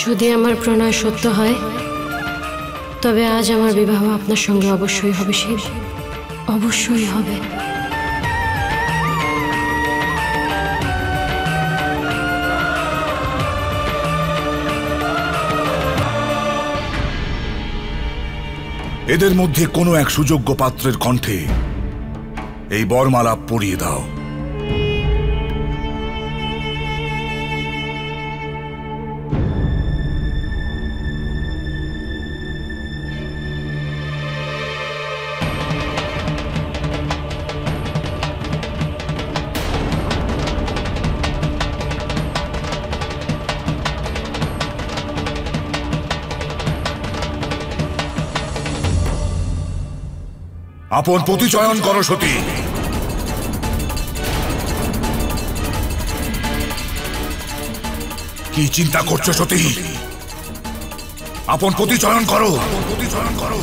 যদি আমার প্রণয় সত্য হয় তবে আজ আমার বিবাহ আপনার সঙ্গে অবশ্যই হবে শিব, অবশ্যই হবে। এদের মধ্যে কোনো এক সুযোগ্য পাত্রের কণ্ঠে এই বরমালা পরিয়ে দাও। আপন পতি চয়ন করো সতী। কি চিন্তা করছো সতী? আপন পতি চয়ন করো, আপন পতি চয়ন করো।